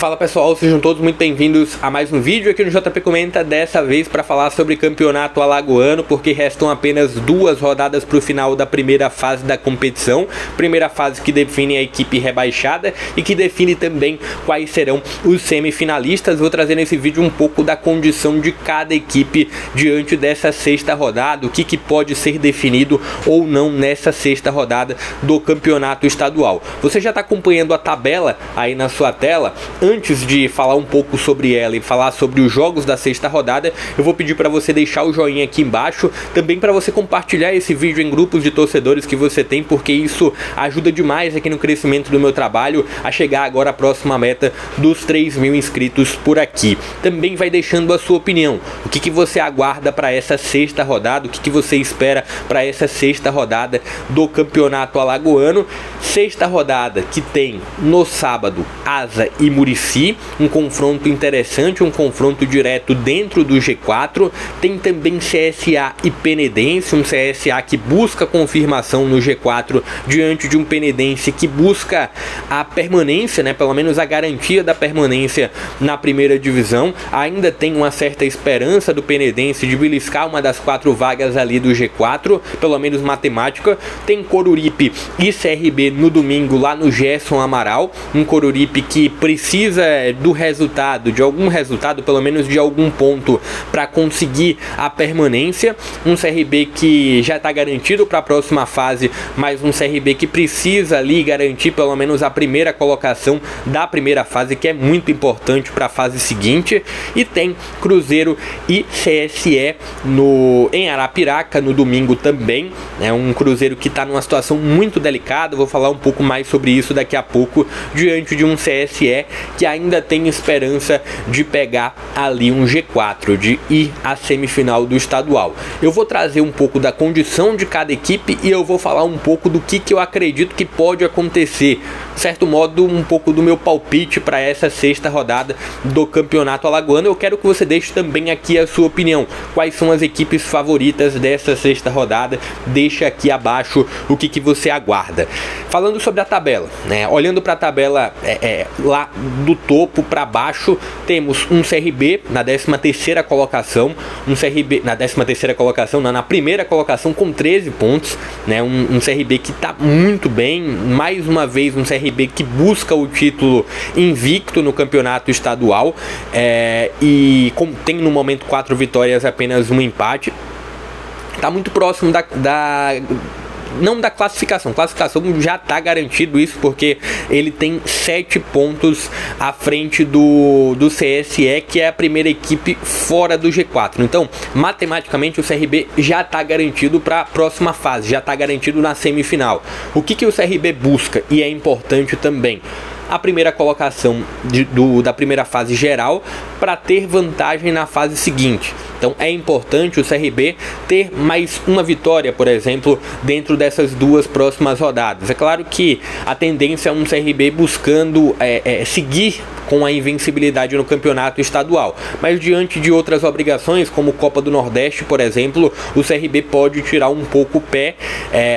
Fala pessoal, sejam todos muito bem-vindos a mais um vídeo aqui no JP Comenta, dessa vez para falar sobre campeonato alagoano, porque restam apenas 2 rodadas para o final da primeira fase da competição, primeira fase que define a equipe rebaixada e que define também quais serão os semifinalistas. Vou trazer nesse vídeo um pouco da condição de cada equipe diante dessa sexta rodada, o que pode ser definido ou não nessa sexta rodada do campeonato estadual. Você já está acompanhando a tabela aí na sua tela? Antes de falar um pouco sobre ela e falar sobre os jogos da sexta rodada, eu vou pedir para você deixar o joinha aqui embaixo, também para você compartilhar esse vídeo em grupos de torcedores que você tem, porque isso ajuda demais aqui no crescimento do meu trabalho, a chegar agora à próxima meta dos 3.000 inscritos por aqui. Também vai deixando a sua opinião, o que você aguarda para essa sexta rodada, o que você espera para essa sexta rodada do campeonato alagoano. Sexta rodada que tem no sábado Asa e Murici, um confronto interessante, um confronto direto dentro do G4. Tem também CSA e Penedense, um CSA que busca confirmação no G4 diante de um Penedense que busca a permanência, né, pelo menos a garantia da permanência na primeira divisão. Ainda tem uma certa esperança do Penedense de beliscar uma das 4 vagas ali do G4, pelo menos matemática. Tem Coruripe e CRB no domingo lá no Gerson Amaral, um Coruripe que precisa do resultado, de algum resultado, pelo menos de algum ponto, para conseguir a permanência. Um CRB que já está garantido para a próxima fase, mas um CRB que precisa ali garantir pelo menos a primeira colocação da primeira fase, que é muito importante para a fase seguinte. E tem Cruzeiro e CSE em Arapiraca no domingo também. É um Cruzeiro que está numa situação muito delicada, vou falar um pouco mais sobre isso daqui a pouco, diante de um CSE que ainda tem esperança de pegar ali um G4, de ir à semifinal do estadual. Eu vou trazer um pouco da condição de cada equipe e eu vou falar um pouco do que eu acredito que pode acontecer, de certo modo um pouco do meu palpite para essa sexta rodada do campeonato alagoano. Eu quero que você deixe também aqui a sua opinião, quais são as equipes favoritas dessa sexta rodada, deixa aqui abaixo o que você aguarda. Falando sobre a tabela, né? Olhando para a tabela lá do topo para baixo, temos um CRB na 13ª colocação, um CRB na 13ª colocação, na primeira colocação com 13 pontos, né? Um CRB que está muito bem, mais uma vez um CRB que busca o título invicto no campeonato estadual, e tem no momento 4 vitórias, apenas um empate. Está muito próximo não da classificação já está garantido isso, porque ele tem 7 pontos à frente do CSE, que é a primeira equipe fora do G4. Então, matematicamente, o CRB já está garantido para a próxima fase, já está garantido na semifinal. O que o CRB busca, e é importante também, a primeira colocação da primeira fase geral, para ter vantagem na fase seguinte. Então é importante o CRB ter mais uma vitória, por exemplo, dentro dessas 2 próximas rodadas. É claro que a tendência é um CRB buscando seguir com a invencibilidade no campeonato estadual, mas diante de outras obrigações, como Copa do Nordeste, por exemplo, o CRB pode tirar um pouco o pé,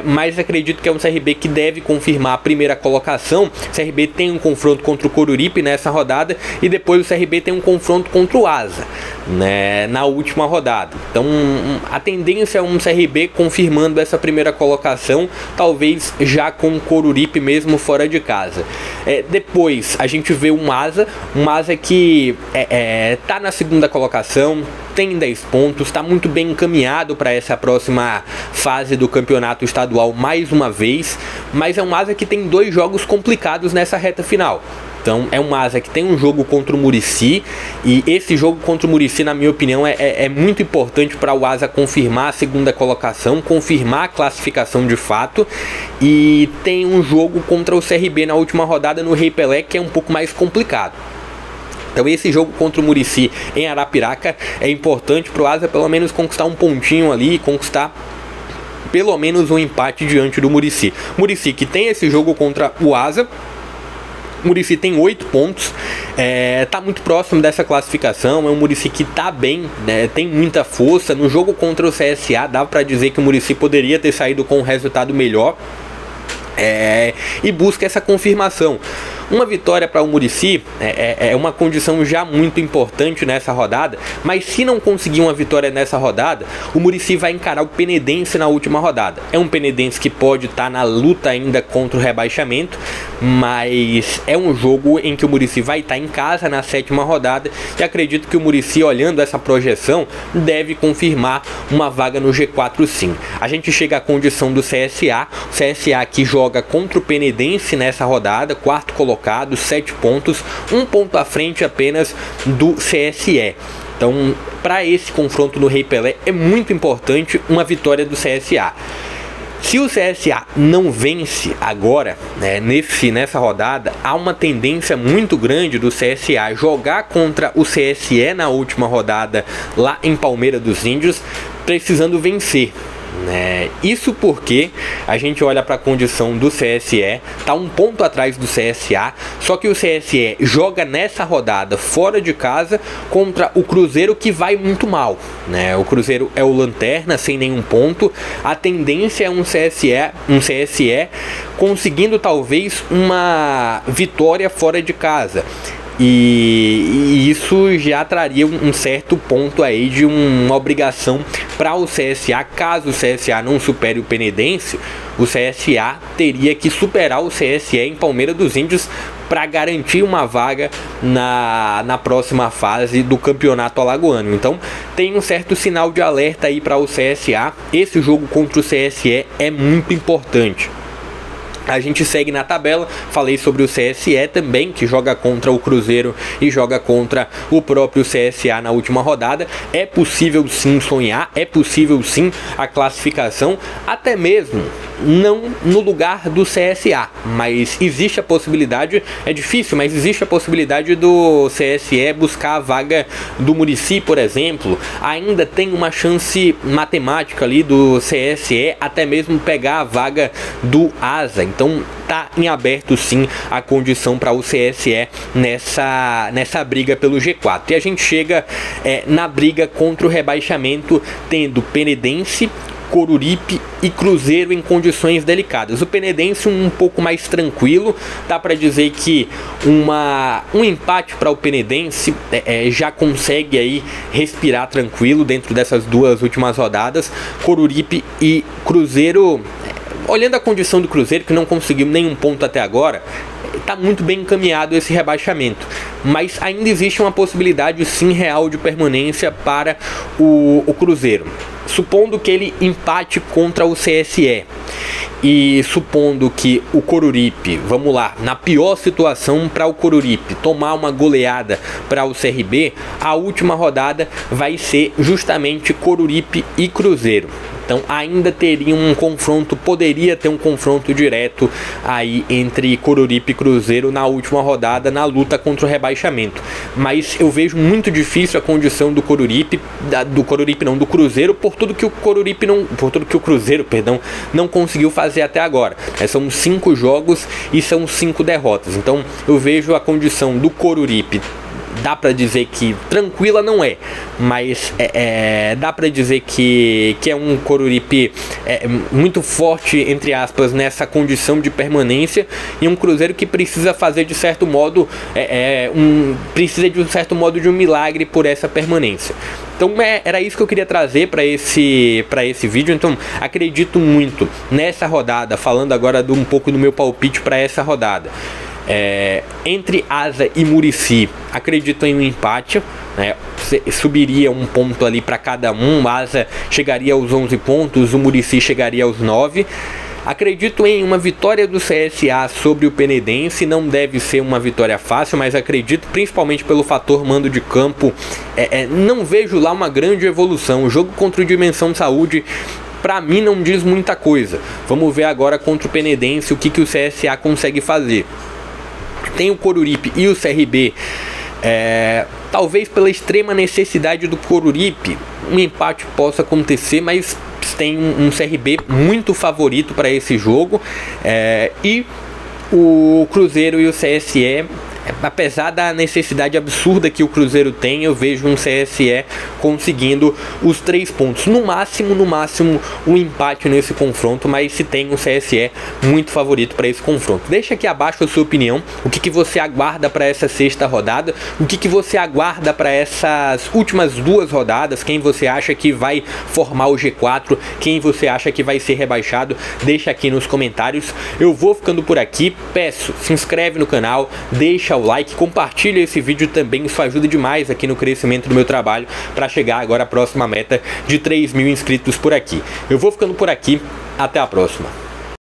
mas acredito que é um CRB que deve confirmar a primeira colocação. O CRB tem um confronto contra o Coruripe nessa rodada, e depois o CRB tem um confronto contra o Asa, né, na última rodada. Então a tendência é um CRB confirmando essa primeira colocação, talvez já com o Coruripe mesmo fora de casa. Depois a gente vê um Asa que tá na 2ª colocação, tem 10 pontos, está muito bem encaminhado para essa próxima fase do campeonato estadual mais uma vez, mas é um Asa que tem 2 jogos complicados nessa reta final. Então é um Asa que tem um jogo contra o Murici, e esse jogo contra o Murici, na minha opinião, é muito importante para o Asa confirmar a 2ª colocação, confirmar a classificação de fato. E tem um jogo contra o CRB na última rodada no Rei Pelé, que é um pouco mais complicado. Então esse jogo contra o Murici em Arapiraca é importante para o Asa pelo menos conquistar um pontinho ali, conquistar pelo menos um empate diante do Murici. Murici que tem esse jogo contra o Asa. O Murici tem 8 pontos, tá muito próximo dessa classificação. É um Murici que tá bem, né, tem muita força. No jogo contra o CSA, dá para dizer que o Murici poderia ter saído com um resultado melhor, e busca essa confirmação. uma vitória para o Muricy é uma condição já muito importante nessa rodada, mas se não conseguir uma vitória nessa rodada, o Muricy vai encarar o Penedense na última rodada. É um Penedense que pode estar na luta ainda contra o rebaixamento, mas é um jogo em que o Muricy vai estar em casa na 7ª rodada, e acredito que o Muricy, olhando essa projeção, deve confirmar uma vaga no G4 sim. A gente chega à condição do CSA, o CSA que joga contra o Penedense nessa rodada, 4º colocado, 7 pontos, 1 ponto à frente apenas do CSE. Então, para esse confronto no Rei Pelé, é muito importante uma vitória do CSA. Se o CSA não vence agora, nessa rodada, há uma tendência muito grande do CSA jogar contra o CSE na última rodada lá em Palmeira dos Índios, precisando vencer. Isso porque a gente olha para a condição do CSE, tá 1 ponto atrás do CSA, só que o CSE joga nessa rodada fora de casa contra o Cruzeiro, que vai muito mal, O Cruzeiro é o lanterna sem nenhum ponto. A tendência é um CSE conseguindo talvez uma vitória fora de casa. E isso já traria um certo ponto aí de uma obrigação para o CSA. Caso o CSA não supere o Penedense, o CSA teria que superar o CSE em Palmeira dos Índios para garantir uma vaga na próxima fase do campeonato alagoano. Então tem um certo sinal de alerta aí para o CSA. Esse jogo contra o CSE é muito importante. A gente segue na tabela, falei sobre o CSE também, que joga contra o Cruzeiro e joga contra o próprio CSA na última rodada. É possível sim sonhar, é possível sim a classificação, até mesmo não no lugar do CSA, mas existe a possibilidade, é difícil, mas existe a possibilidade do CSE buscar a vaga do Muricy, por exemplo. Ainda tem uma chance matemática ali do CSE até mesmo pegar a vaga do Asa. Então tá em aberto sim a condição para o CSE nessa briga pelo G4. E a gente chega na briga contra o rebaixamento, tendo Penedense, Coruripe e Cruzeiro em condições delicadas. O Penedense um pouco mais tranquilo, dá para dizer que um empate para o Penedense já consegue aí respirar tranquilo dentro dessas 2 últimas rodadas. Coruripe e Cruzeiro, olhando a condição do Cruzeiro, que não conseguiu nenhum ponto até agora, está muito bem encaminhado esse rebaixamento, mas ainda existe uma possibilidade sim real de permanência para o Cruzeiro. Supondo que ele empate contra o CSE e supondo que o Coruripe, vamos lá, na pior situação para o Coruripe tomar uma goleada para o CRB, a última rodada vai ser justamente Coruripe e Cruzeiro. Então ainda teria um confronto, poderia ter um confronto direto aí entre Coruripe e Cruzeiro na última rodada, na luta contra o rebaixamento. Mas eu vejo muito difícil a condição do Coruripe, do Cruzeiro, por tudo que o Cruzeiro não conseguiu fazer até agora. São 5 jogos e são 5 derrotas. Então eu vejo a condição do Coruripe, dá para dizer que tranquila não é, mas dá para dizer que é um Coruripe muito forte, entre aspas, nessa condição de permanência, e um Cruzeiro que precisa fazer de certo modo de um milagre por essa permanência. Então era isso que eu queria trazer para esse vídeo. Então acredito muito nessa rodada, falando agora um pouco do meu palpite para essa rodada. Entre Asa e Muricy, acredito em um empate, subiria 1 ponto ali para cada um. Asa chegaria aos 11 pontos, o Muricy chegaria aos 9. Acredito em uma vitória do CSA sobre o Penedense. Não deve ser uma vitória fácil, mas acredito principalmente pelo fator mando de campo. Não vejo lá uma grande evolução. O jogo contra o Dimensão Saúde, para mim, não diz muita coisa. Vamos ver agora contra o Penedense o que o CSA consegue fazer. Tem o Coruripe e o CRB, talvez pela extrema necessidade do Coruripe, um empate possa acontecer, mas tem um CRB muito favorito para esse jogo, e o Cruzeiro e o CSE apesar da necessidade absurda que o Cruzeiro tem, eu vejo um CSE conseguindo os 3 pontos. No máximo, um empate nesse confronto, mas se tem um CSE muito favorito para esse confronto. Deixa aqui abaixo a sua opinião, o que você aguarda para essa sexta rodada, o que você aguarda para essas últimas 2 rodadas, quem você acha que vai formar o G4, quem você acha que vai ser rebaixado, deixa aqui nos comentários. Eu vou ficando por aqui, peço, se inscreve no canal, deixa o like, compartilha esse vídeo também, isso ajuda demais aqui no crescimento do meu trabalho para chegar agora à próxima meta de 3.000 inscritos por aqui. Eu vou ficando por aqui, até a próxima.